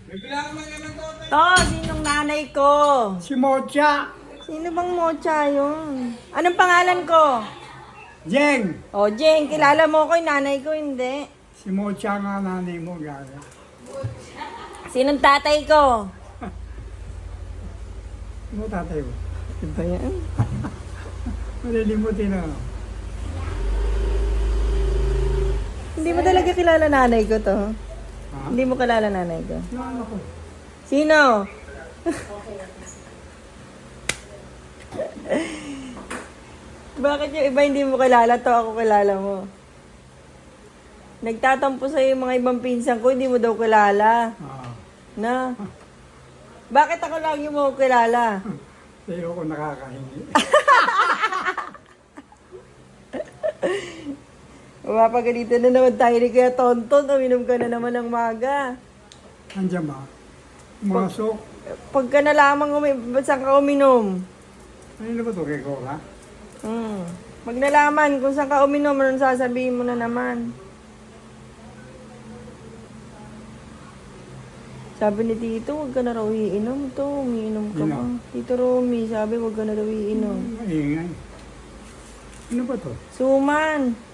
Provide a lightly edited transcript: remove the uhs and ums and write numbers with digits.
To, sinong nanay ko? Si Mocha. Sino bang Mocha yun? Anong pangalan ko? Jeng. O, Jeng, kilala mo ko yung nanay ko, hindi. Si Mocha nga nanay mo, gaga. Sinong tatay ko? Ano tatay mo? Diba yan? Malilimutin na. Hindi mo talaga kilala nanay ko to. Ha? Hindi mo kilala nanay ko. Yung ano ko. Sino? Bakit yung iba hindi mo kilala to, ako kilala mo? Nagtatampo sa'yo yung mga ibang pinsan ko, hindi mo daw kilala. Ah. Na? Bakit ako lang yung mo kilala? Sa'yo ko nakakahingi. Mapagalitan na naman tayo ni Kuya Tonton, uminom ka na naman ng maga. Andiyan ba? Masok. Pagka na lamang saan ka uminom? Ano ba ito kay Cora? Pag nalaman kung saan ka uminom, anong sasabihin mo na naman? Sabi ni Tito, huwag ka na raw iinom to. Umiinom ka pa. Sino? Tito Romy, sabi huwag ka na raw iinom. Maingay. Ano ba ito? Suman.